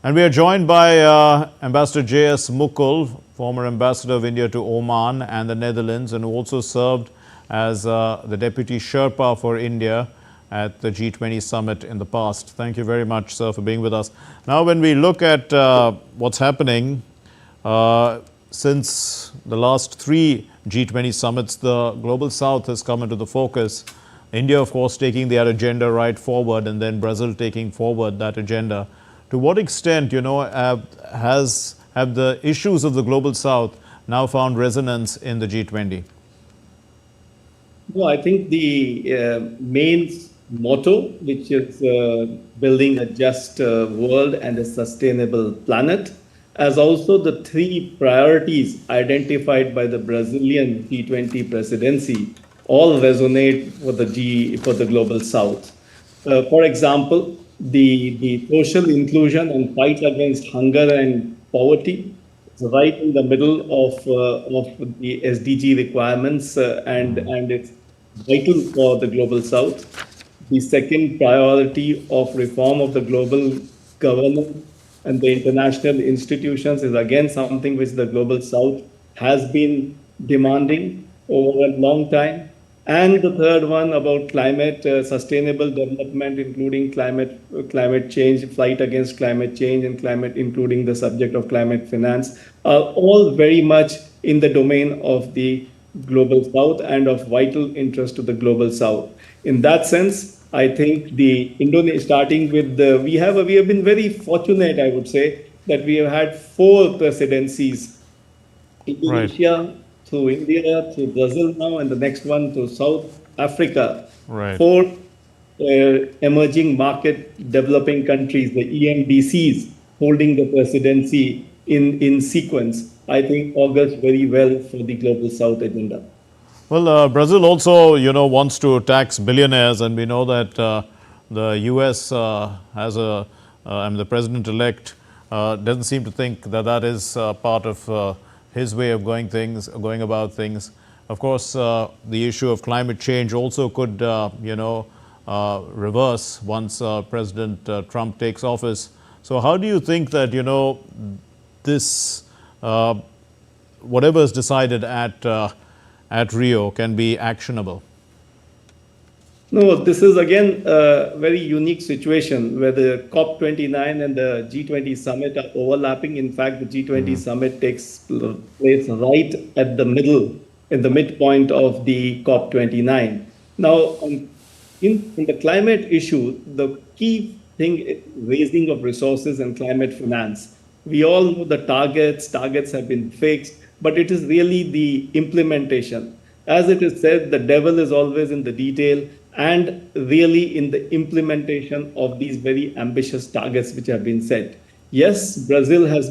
And we are joined by Ambassador J.S. Mukul, former ambassador of India to Oman and the Netherlands, and who also served as the Deputy Sherpa for India at the G20 Summit in the past. Thank you very much, sir, for being with us. Now, when we look at what's happening, since the last three G20 summits, the Global South has come into the focus. India, of course, taking that agenda right forward, and then Brazil taking forward that agenda. To what extent, have the issues of the Global South now found resonance in the G20? No, I think the main motto, which is building a just world and a sustainable planet, as also the three priorities identified by the Brazilian G20 presidency, all resonate for the Global South. For example, the social inclusion and fight against hunger and poverty is right in the middle of the SDG requirements, and it's vital for the Global South. The second priority of reform of the global governance and the international institutions is again something which the Global South has been demanding over a long time. And the third one about climate, sustainable development, including climate change, fight against climate change, and climate, including the subject of climate finance, are all very much in the domain of the Global South and of vital interest to the Global South. In that sense, I think starting with we have been very fortunate, I would say, that we have had four presidencies: Indonesia, right, to India, to Brazil now, and the next one to South Africa. Right. Four emerging market developing countries, the EMDCs, holding the presidency in sequence, I think augurs very well for the Global South agenda. Well, Brazil also, wants to tax billionaires, and we know that the U.S. has the president-elect doesn't seem to think that is part of his way of going about things. Of course, the issue of climate change also could, reverse once President Trump takes office. So how do you think that, this, whatever is decided at Rio can be actionable? No, this is again a very unique situation where the COP29 and the G20 summit are overlapping. In fact, the G20 summit takes place right at the middle, in the midpoint of the COP29. Now, in the climate issue, the key thing is raising of resources and climate finance. We all know the targets have been fixed, but it is really the implementation. As it is said, the devil is always in the detail, and really in the implementation of these very ambitious targets which have been set. Yes, Brazil has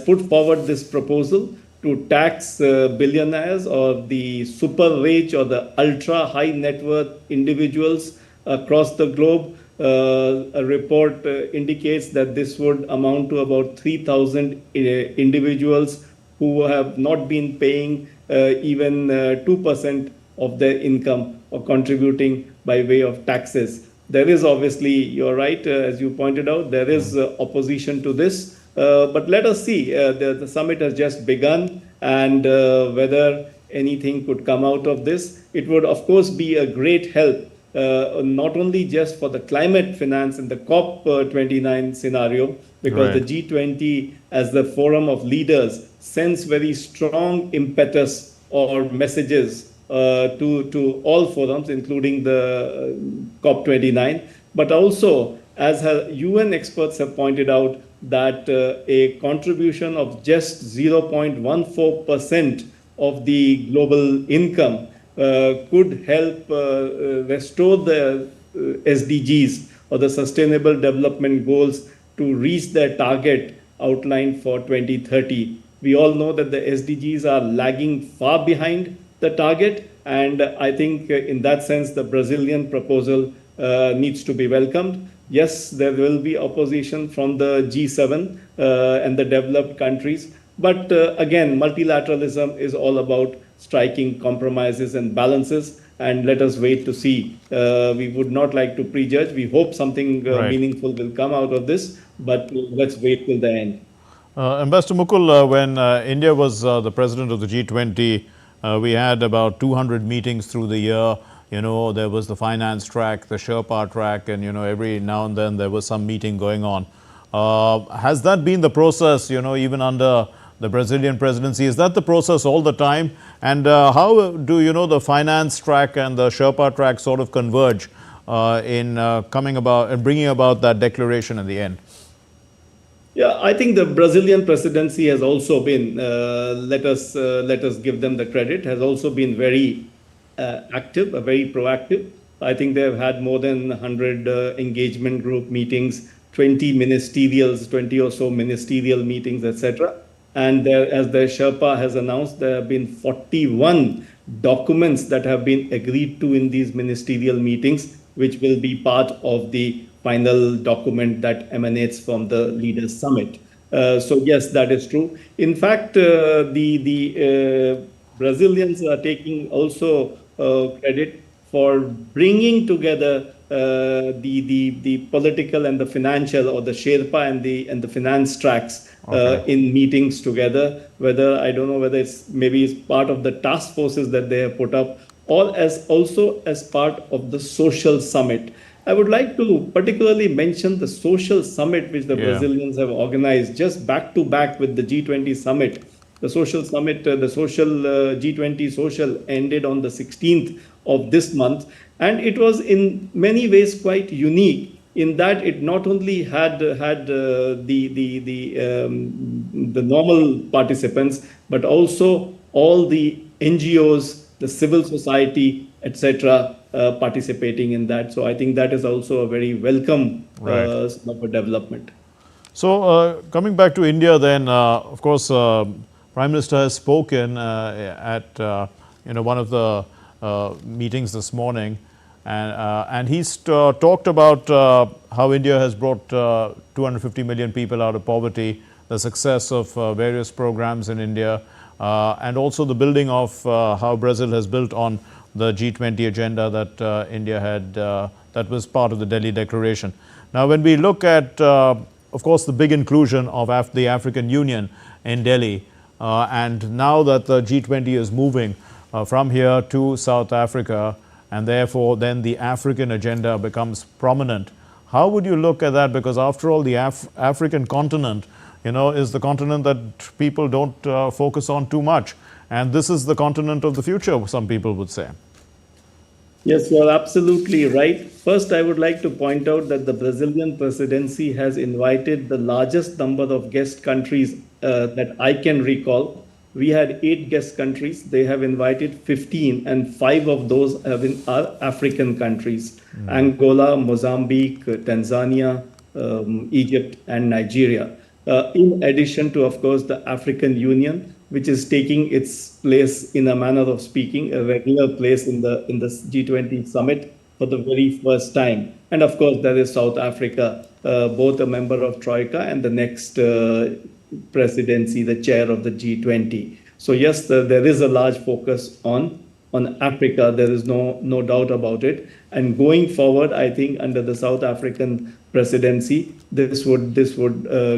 put forward this proposal to tax billionaires or the super rich or the ultra high net worth individuals across the globe. A report indicates that this would amount to about 3,000 individuals who have not been paying even 2% of their income or contributing by way of taxes. There is obviously, you're right, as you pointed out, there is opposition to this. But let us see. The summit has just begun, and whether anything could come out of this. It would, of course, be a great help, not only just for the climate finance in the COP29 scenario, because right, the G20 as the forum of leaders sends very strong impetus or messages to all forums, including the COP29, but also, as UN experts have pointed out, that a contribution of just 0.14% of the global income could help restore the SDGs or the Sustainable Development Goals to reach their target outlined for 2030. We all know that the SDGs are lagging far behind the target, and I think in that sense the Brazilian proposal needs to be welcomed. Yes, there will be opposition from the G7 and the developed countries, but again, multilateralism is all about striking compromises and balances, and let us wait to see. We would not like to prejudge. We hope something Right. meaningful will come out of this, but let's wait till the end. Ambassador Mukul, when India was the president of the G20, we had about 200 meetings through the year. You know, there was the finance track, the Sherpa track, and, you know, every now and then there was some meeting going on. Has that been the process, you know, even under the Brazilian presidency? Is that the process all the time? And how do, you know, the finance track and the Sherpa track sort of converge in coming about and bringing about that declaration in the end? Yeah, I think the Brazilian presidency has also been, let us give them the credit, has also been very active, very proactive. I think they've had more than 100 engagement group meetings, 20 ministerials, 20 or so ministerial meetings, etc. And there, as the Sherpa has announced, there have been 41 documents that have been agreed to in these ministerial meetings, which will be part of the final document that emanates from the Leaders Summit. So yes, that is true. In fact, the Brazilians are taking also credit for bringing together the political and the financial, or the Sherpa and the finance tracks in meetings together. Whether, I don't know whether it's part of the task forces that they have put up, or also as part of the social summit. I would like to particularly mention the social summit which the Brazilians have organized just back to back with the G20 summit. The social summit, the social G20 social ended on the 16th of this month, and it was in many ways quite unique in that it not only had the normal participants, but also all the NGOs, the civil society, etc., participating in that. So I think that is also a very welcome sort of a development. So coming back to India, then of course, Prime Minister has spoken at one of the meetings this morning, and he's talked about how India has brought 250 million people out of poverty, the success of various programs in India, and also the building of how Brazil has built on the G20 agenda that India had, that was part of the Delhi Declaration. Now, when we look at, of course, the big inclusion of the African Union in Delhi, and now that the G20 is moving from here to South Africa, and therefore then the African agenda becomes prominent, how would you look at that? Because after all, the African continent, is the continent that people don't focus on too much. And this is the continent of the future, some people would say. Yes, you are absolutely right. First, I would like to point out that the Brazilian presidency has invited the largest number of guest countries that I can recall. We had 8 guest countries. They have invited 15, and 5 of those are African countries: Angola, Mozambique, Tanzania, Egypt, and Nigeria. In addition to, of course, the African Union, which is taking its place, in a manner of speaking, a regular place in the G20 summit for the very first time. And of course, there is South Africa, both a member of Troika and the next presidency, the chair of the G20. So yes, there is a large focus on Africa. There is no doubt about it. And going forward, I think under the South African presidency, this would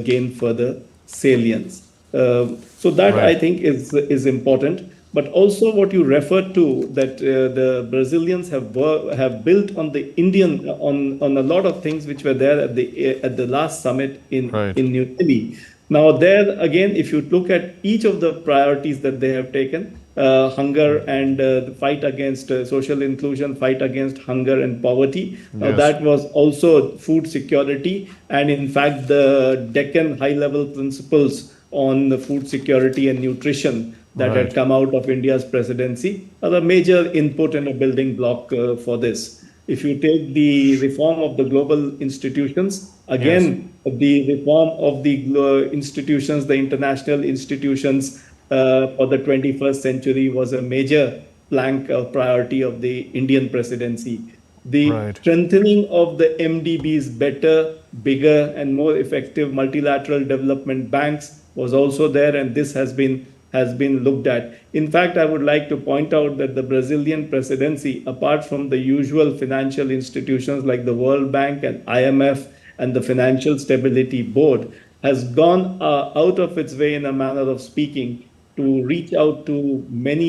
gain further salience. So that, right, I think is important. But also what you referred to, that the Brazilians have built on the Indian, on a lot of things which were there at the last summit in New Delhi. Now there again, if you look at each of the priorities that they have taken, hunger and the fight against social inclusion, fight against hunger and poverty. Yes. That was also food security, and in fact the Deccan high-level principles on the food security and nutrition that had come out of India's presidency are a major input and a building block for this. If you take the reform of the global institutions, again, the reform of the institutions, the international institutions for the 21st century was a major plank of priority of the Indian presidency. The strengthening of the MDBs, better, bigger, and more effective multilateral development banks, was also there, and this has been has been looked at. In fact, I would like to point out that the Brazilian presidency, apart from the usual financial institutions like the World Bank and IMF and the Financial Stability Board, has gone out of its way, in a manner of speaking, to reach out to many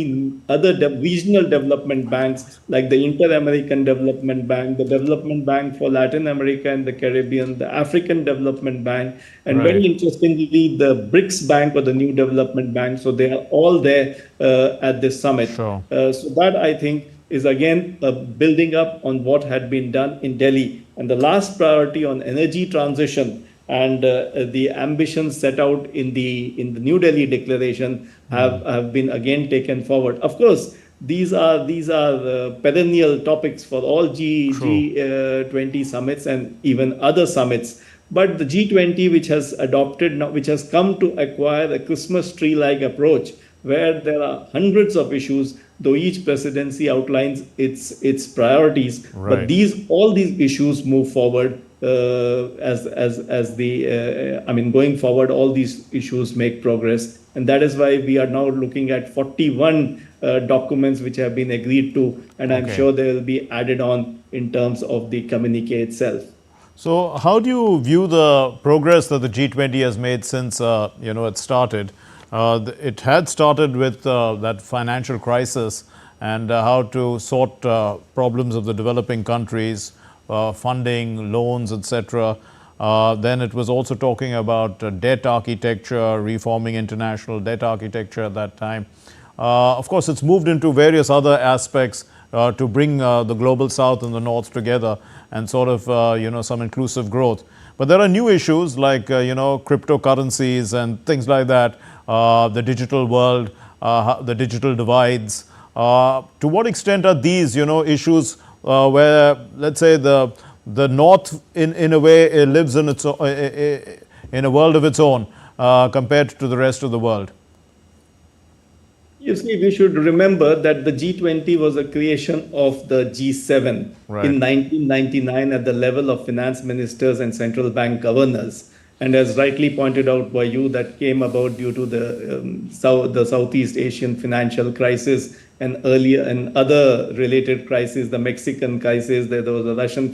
other regional development banks like the Inter-American Development Bank, the Development Bank for Latin America and the Caribbean, the African Development Bank, and very Right. interestingly, the BRICS Bank or the New Development Bank. So they are all there at this summit. Sure. So that, I think, is again building up on what had been done in Delhi. And the last priority on energy transition and the ambitions set out in the New Delhi Declaration have been again taken forward. Of course, these are perennial topics for all G20 summits and even other summits. But the G20, which has adopted now, which has come to acquire a Christmas tree-like approach, where there are hundreds of issues, though each presidency outlines its priorities. Right. But all these issues move forward going forward, all these issues make progress. And that is why we are now looking at 41 documents which have been agreed to, and I'm sure they will be added on in terms of the communique itself. So how do you view the progress that the G20 has made since it started? It had started with that financial crisis and how to sort problems of the developing countries, funding, loans, etc. Then it was also talking about debt architecture, reforming international debt architecture at that time. Of course, it's moved into various other aspects to bring the global south and the north together and sort of, some inclusive growth. But there are new issues like, cryptocurrencies and things like that, the digital world, the digital divides. To what extent are these, issues where, let's say, the North, in a way, lives in its in a world of its own compared to the rest of the world? You see, we should remember that the G20 was a creation of the G7 in 1999 at the level of finance ministers and central bank governors. And as rightly pointed out by you, that came about due to the Southeast Asian financial crisis and earlier and other related crises, the Mexican crisis, there was a Russian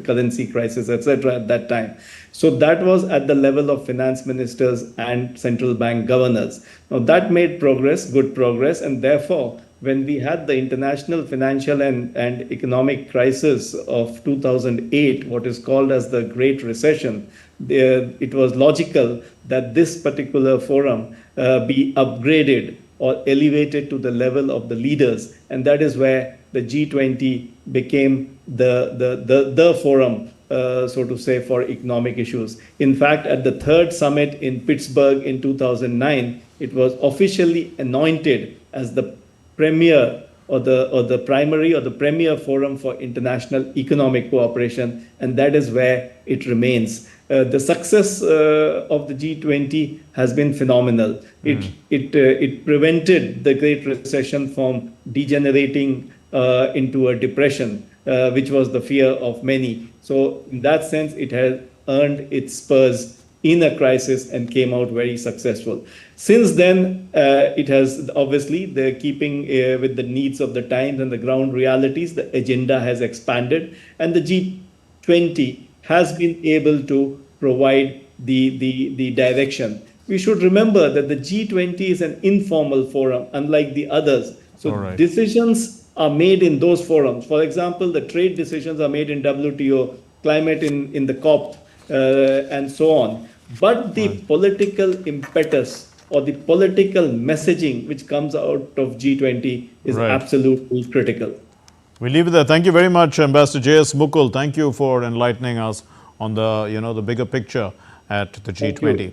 currency crisis, etc. at that time. So that was at the level of finance ministers and central bank governors. Now that made progress, good progress, and therefore when we had the international financial and economic crisis of 2008, what is called as the Great Recession, it was logical that this particular forum be upgraded or elevated to the level of the leaders. And that is where the G20 became the forum, so to say, for economic issues. In fact, at the third summit in Pittsburgh in 2009, it was officially anointed as the premier or the primary or the premier forum for international economic cooperation, and that is where it remains. The success of the G20 has been phenomenal. It prevented the Great Recession from degenerating into a depression, which was the fear of many. So in that sense, it has earned its spurs in a crisis and came out very successful. Since then, it has obviously, the keeping with the needs of the times and the ground realities, the agenda has expanded, and the G20 has been able to provide the direction. We should remember that the G20 is an informal forum, unlike the others. So decisions are made in those forums. For example, the trade decisions are made in WTO, climate in the COP, and so on. But the political impetus or the political messaging which comes out of G20 is absolutely critical. We leave it there. Thank you very much, Ambassador J.S. Mukul. Thank you for enlightening us on the, the bigger picture at the G20.